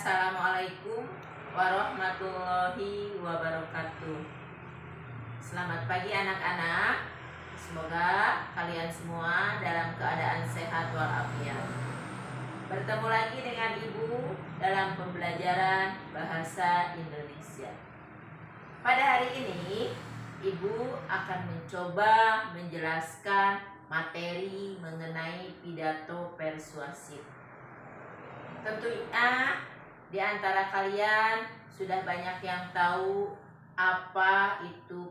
Assalamualaikum warahmatullahi wabarakatuh. Selamat pagi anak-anak. Semoga kalian semua dalam keadaan sehat walafiat. Bertemu lagi dengan Ibu dalam pembelajaran bahasa Indonesia. Pada hari ini Ibu akan mencoba menjelaskan materi mengenai pidato persuasif. Tentunya di antara kalian sudah banyak yang tahu apa itu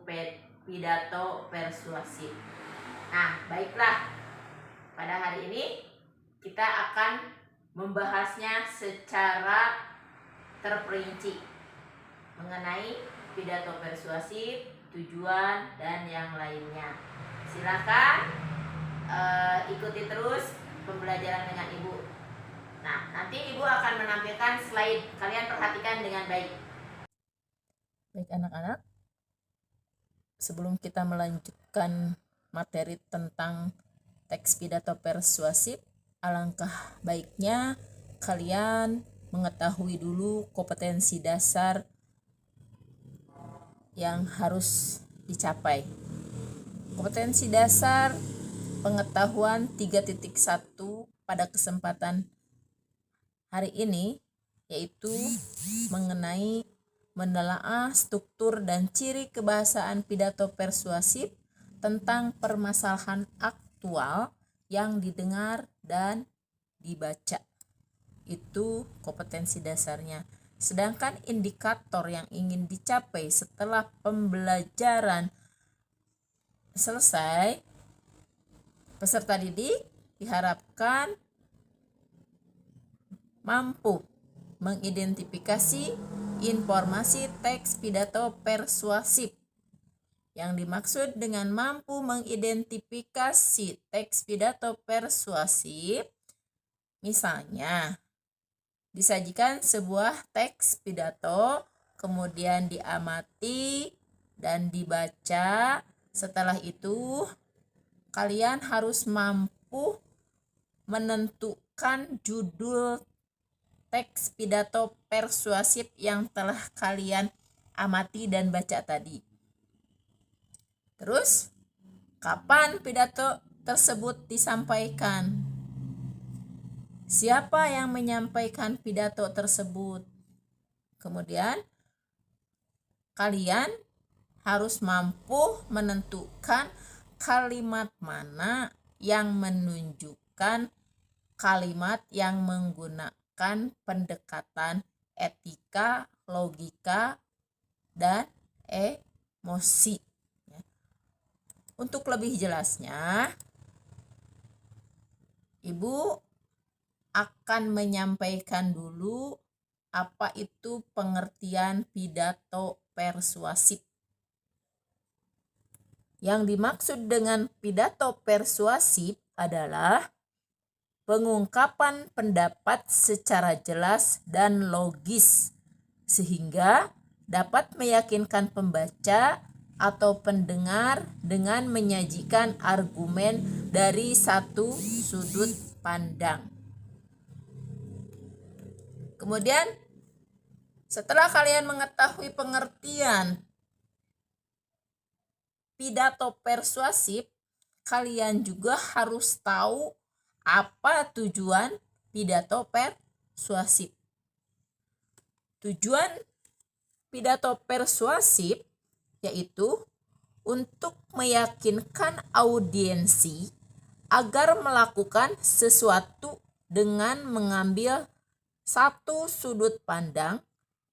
pidato persuasif. Nah, baiklah. Pada hari ini kita akan membahasnya secara terperinci mengenai pidato persuasif, tujuan, dan yang lainnya. Silakan ikuti terus pembelajaran dengan Ibu. Nah, nanti Ibu akan menampilkan slide. Kalian perhatikan dengan baik. Baik anak-anak, sebelum kita melanjutkan materi tentang teks pidato persuasif, alangkah baiknya kalian mengetahui dulu kompetensi dasar yang harus dicapai. Kompetensi dasar pengetahuan 3.1 pada kesempatan hari ini yaitu mengenai menelaah struktur dan ciri kebahasaan pidato persuasif tentang permasalahan aktual yang didengar dan dibaca. Itu kompetensi dasarnya. Sedangkan indikator yang ingin dicapai setelah pembelajaran selesai, peserta didik diharapkan mampu mengidentifikasi informasi teks pidato persuasif. Yang dimaksud dengan mampu mengidentifikasi teks pidato persuasif, misalnya disajikan sebuah teks pidato, kemudian diamati dan dibaca. Setelah itu, kalian harus mampu menentukan judul teks pidato persuasif yang telah kalian amati dan baca tadi. Terus, kapan pidato tersebut disampaikan? Siapa yang menyampaikan pidato tersebut? Kemudian, kalian harus mampu menentukan kalimat mana yang menunjukkan kalimat yang menggunakan pendekatan etika, logika, dan emosi. Untuk lebih jelasnya, Ibu akan menyampaikan dulu apa itu pengertian pidato persuasif. Yang dimaksud dengan pidato persuasif adalah pengungkapan pendapat secara jelas dan logis sehingga dapat meyakinkan pembaca atau pendengar dengan menyajikan argumen dari satu sudut pandang. Kemudian, setelah kalian mengetahui pengertian pidato persuasif, kalian juga harus tahu apa tujuan pidato persuasif. Tujuan pidato persuasif yaitu untuk meyakinkan audiensi agar melakukan sesuatu dengan mengambil satu sudut pandang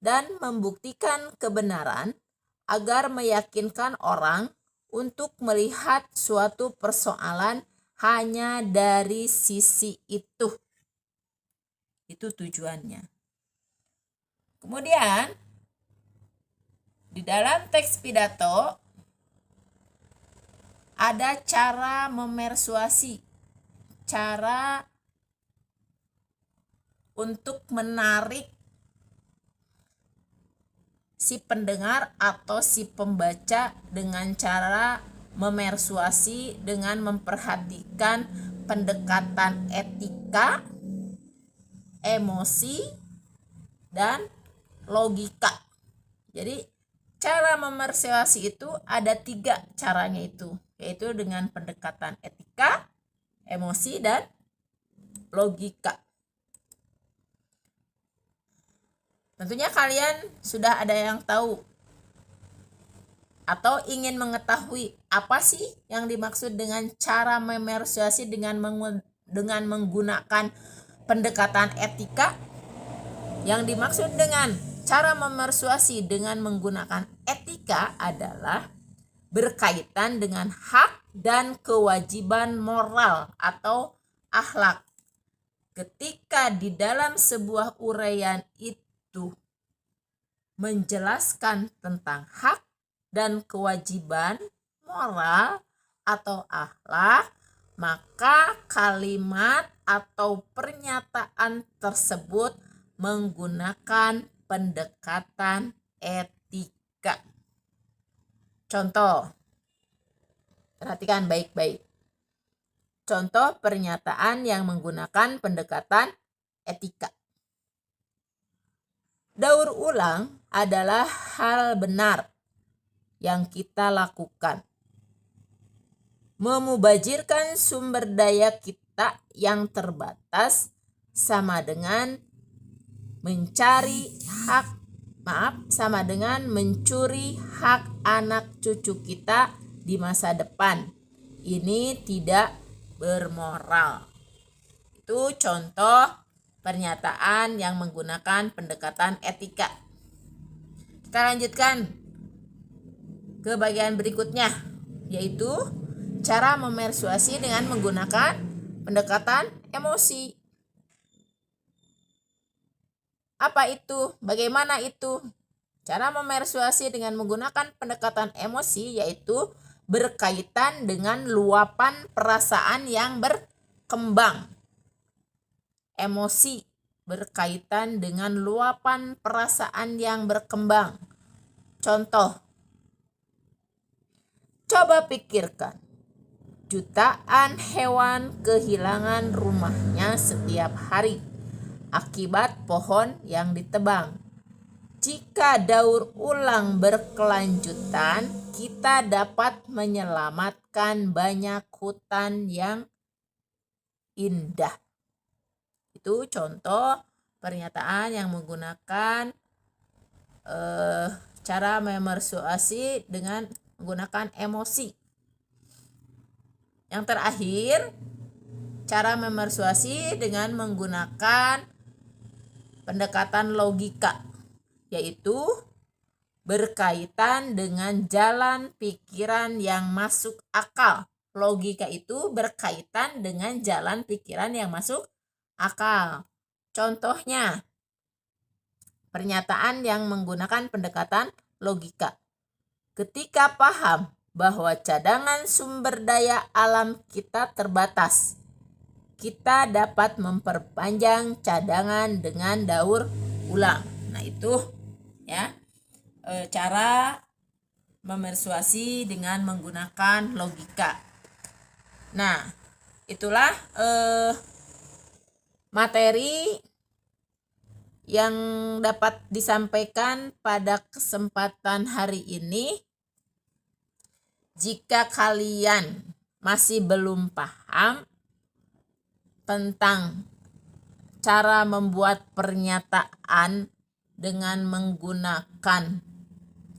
dan membuktikan kebenaran agar meyakinkan orang untuk melihat suatu persoalan hanya dari sisi itu. Itu tujuannya. Kemudian, di dalam teks pidato ada cara memersuasi, cara untuk menarik si pendengar atau si pembaca dengan cara memersuasi dengan memperhatikan pendekatan etika, emosi, dan logika. Jadi cara memersuasi itu ada 3 caranya itu, yaitu dengan pendekatan etika, emosi, dan logika. Tentunya kalian sudah ada yang tahu atau ingin mengetahui apa sih yang dimaksud dengan cara memersuasi dengan menggunakan pendekatan etika. Yang dimaksud dengan cara memersuasi dengan menggunakan etika adalah berkaitan dengan hak dan kewajiban moral atau akhlak. Ketika di dalam sebuah uraian itu menjelaskan tentang hak dan kewajiban moral atau akhlak, maka kalimat atau pernyataan tersebut menggunakan pendekatan etika. Contoh, perhatikan baik-baik. Contoh pernyataan yang menggunakan pendekatan etika. Daur ulang adalah hal benar yang kita lakukan. Memubazirkan sumber daya kita yang terbatas sama dengan mencuri hak anak cucu kita di masa depan. Ini tidak bermoral. Itu contoh pernyataan yang menggunakan pendekatan etika. Kita lanjutkan ke bagian berikutnya, yaitu cara memersuasi dengan menggunakan pendekatan emosi. Apa itu? Bagaimana itu? Cara memersuasi dengan menggunakan pendekatan emosi yaitu berkaitan dengan luapan perasaan yang berkembang. Emosi berkaitan dengan luapan perasaan yang berkembang. Contoh, coba pikirkan, jutaan hewan kehilangan rumahnya setiap hari akibat pohon yang ditebang. Jika daur ulang berkelanjutan, kita dapat menyelamatkan banyak hutan yang indah. Itu contoh pernyataan yang menggunakan cara memersuasi dengan menggunakan emosi. Yang terakhir, cara memersuasi dengan menggunakan pendekatan logika, yaitu berkaitan dengan jalan pikiran yang masuk akal. Logika itu berkaitan dengan jalan pikiran yang masuk akal. Contohnya, pernyataan yang menggunakan pendekatan logika. Ketika paham bahwa cadangan sumber daya alam kita terbatas, kita dapat memperpanjang cadangan dengan daur ulang. Nah, itu ya cara memersuasi dengan menggunakan logika. Nah, itulah materi yang dapat disampaikan pada kesempatan hari ini. Jika kalian masih belum paham tentang cara membuat pernyataan dengan menggunakan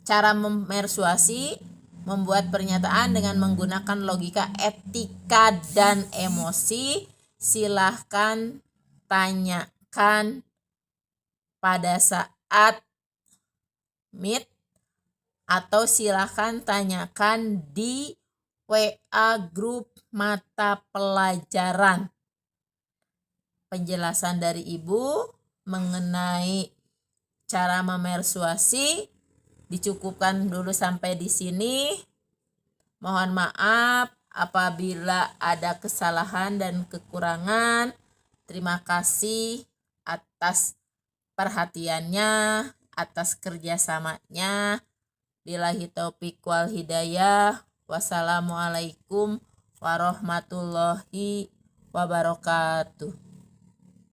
cara memersuasi, membuat pernyataan dengan menggunakan logika, etika, dan emosi, silahkan tanyakan pada saat meet atau silahkan tanyakan di WA grup mata pelajaran. Penjelasan dari Ibu mengenai cara memersuasi dicukupkan dulu sampai di sini. Mohon maaf apabila ada kesalahan dan kekurangan. Terima kasih atas perhatiannya, atas kerjasamanya. Billahi taufiq wal hidayah. Wassalamualaikum warahmatullahi wabarakatuh.